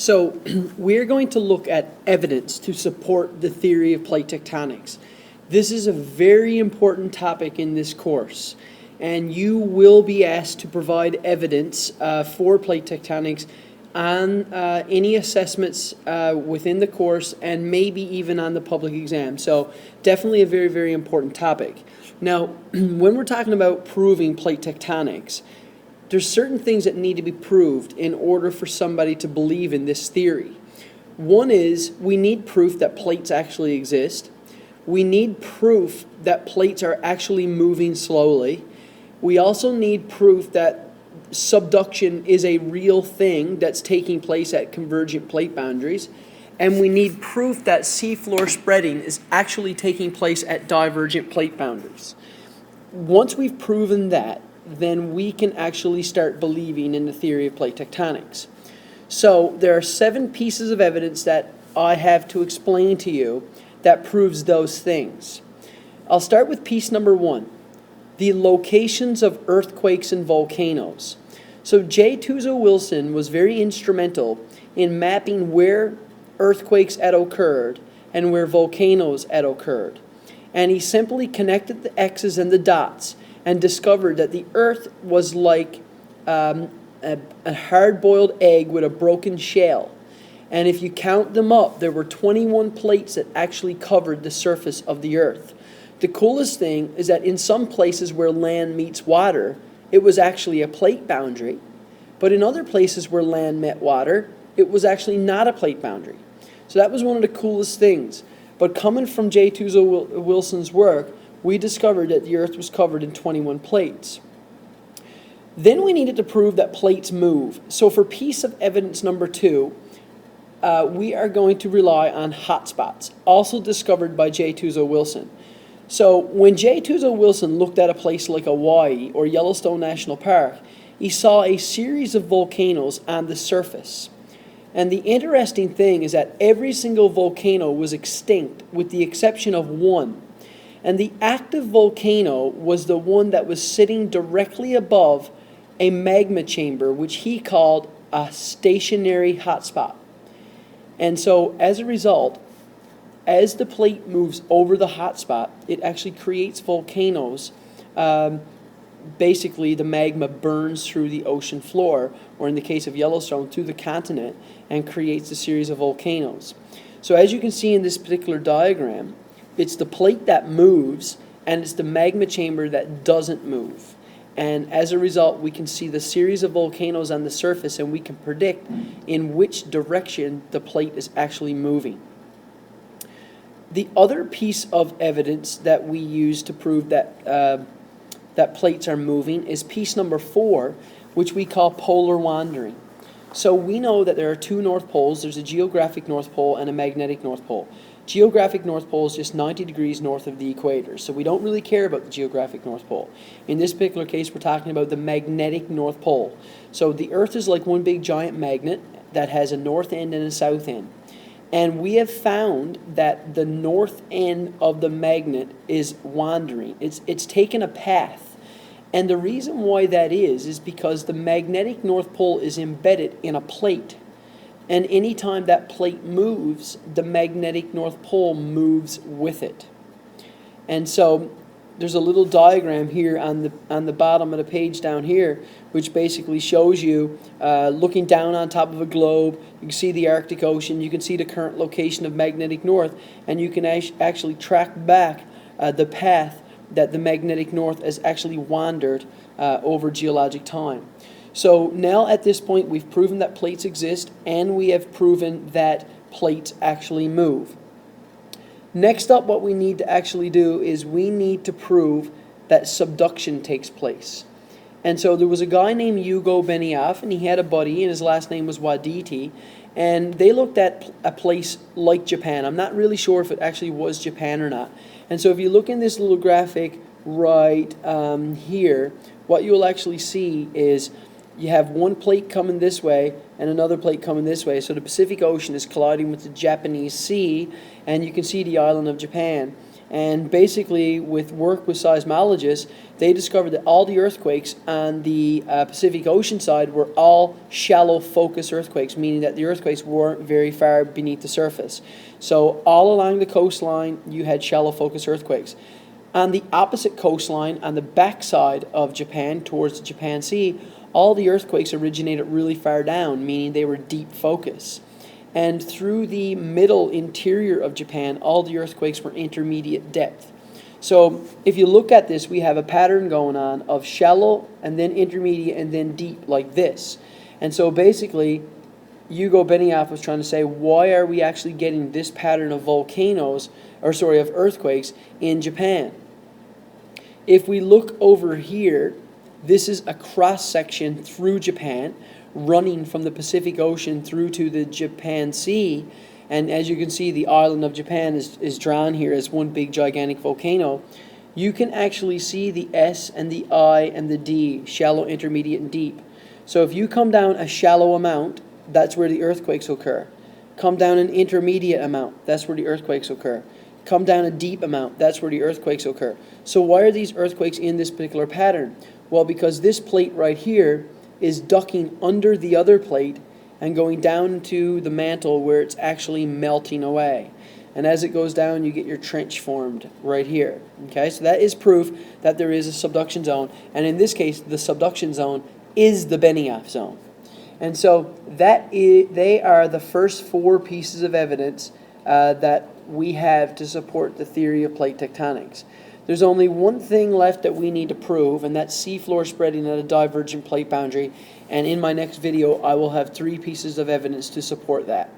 So we're going to look at evidence to support the theory of plate tectonics. This is a very important topic in this course, and you will be asked to provide evidence for plate tectonics on any assessments within the course and maybe even on the public exam. So definitely a very, very important topic. Now, when we're talking about proving plate tectonics, there's certain things that need to be proved in order for somebody to believe in this theory. One is we need proof that plates actually exist. We need proof that plates are actually moving slowly. We also need proof that subduction is a real thing that's taking place at convergent plate boundaries. And we need proof that seafloor spreading is actually taking place at divergent plate boundaries. Once we've proven that, then we can actually start believing in the theory of plate tectonics. So there are 7 pieces of evidence that I have to explain to you that proves those things. I'll start with piece number 1, the locations of earthquakes and volcanoes. So J. Tuzo Wilson was very instrumental in mapping where earthquakes had occurred and where volcanoes had occurred. And he simply connected the X's and the dots and discovered that the Earth was like a hard-boiled egg with a broken shell. And if you count them up, there were 21 plates that actually covered the surface of the Earth. The coolest thing is that in some places where land meets water, it was actually a plate boundary. But in other places where land met water, it was actually not a plate boundary. So that was one of the coolest things. But coming from J. Tuzo Wilson's work, we discovered that the Earth was covered in 21 plates. Then we needed to prove that plates move. So for piece of evidence number 2, we are going to rely on hotspots, also discovered by J. Tuzo Wilson. So when J. Tuzo Wilson looked at a place like Hawaii or Yellowstone National Park, he saw a series of volcanoes on the surface. And the interesting thing is that every single volcano was extinct with the exception of one. And the active volcano was the one that was sitting directly above a magma chamber, which he called a stationary hotspot. And so as a result, as the plate moves over the hotspot, it actually creates volcanoes. Basically, the magma burns through the ocean floor, or in the case of Yellowstone, through the continent, and creates a series of volcanoes. So as you can see in this particular diagram, it's the plate that moves, and it's the magma chamber that doesn't move. And as a result, we can see the series of volcanoes on the surface, and we can predict in which direction the plate is actually moving. The other piece of evidence that we use to prove that that plates are moving is piece number 4, which we call polar wandering. So we know that there are 2 North Poles. There's a geographic North Pole and a magnetic North Pole. Geographic North Pole is just 90 degrees north of the equator, so we don't really care about the geographic North Pole. In this particular case, we're talking about the magnetic North Pole. So the Earth is like one big giant magnet that has a north end and a south end. And we have found that the north end of the magnet is wandering. It's taken a path. And the reason why that is because the magnetic North Pole is embedded in a plate. And anytime that plate moves, the magnetic North Pole moves with it. And so there's a little diagram here on the bottom of the page down here, which basically shows you looking down on top of a globe. You can see the Arctic Ocean. You can see the current location of magnetic north, and you can actually track back the path that the magnetic north has actually wandered over geologic time. So now at this point, we've proven that plates exist, and we have proven that plates actually move. Next up, what we need to actually do is we need to prove that subduction takes place. And so there was a guy named Hugo Benioff, and he had a buddy, and his last name was Waditi, and they looked at a place like Japan. I'm not really sure if it actually was Japan or not. And so if you look in this little graphic right here, what you'll actually see is you have one plate coming this way and another plate coming this way. So the Pacific Ocean is colliding with the Japanese Sea, and you can see the island of Japan. And basically, with work with seismologists, they discovered that all the earthquakes on the Pacific Ocean side were all shallow focus earthquakes, meaning that the earthquakes weren't very far beneath the surface. So all along the coastline, you had shallow focus earthquakes. On the opposite coastline, on the backside of Japan, towards the Japan Sea, all the earthquakes originated really far down, meaning they were deep focus. And through the middle interior of Japan, all the earthquakes were intermediate depth. So if you look at this, we have a pattern going on of shallow and then intermediate and then deep like this. And so basically, Hugo Benioff was trying to say, why are we actually getting this pattern of volcanoes, of earthquakes in Japan? If we look over here, this is a cross section through Japan, running from the Pacific Ocean through to the Japan Sea. And as you can see, the island of Japan is drawn here as one big gigantic volcano. You can actually see the S and the I and the D, shallow, intermediate, and deep. So if you come down a shallow amount, that's where the earthquakes occur. Come down an intermediate amount, that's where the earthquakes occur. Come down a deep amount, that's where the earthquakes occur. So why are these earthquakes in this particular pattern? Well, because this plate right here is ducking under the other plate and going down to the mantle where it's actually melting away. And as it goes down, you get your trench formed right here. Okay, so that is proof that there is a subduction zone. And in this case, the subduction zone is the Benioff zone. And so they are the first 4 pieces of evidence that we have to support the theory of plate tectonics. There's only one thing left that we need to prove, and that's seafloor spreading at a divergent plate boundary. And in my next video, I will have 3 pieces of evidence to support that.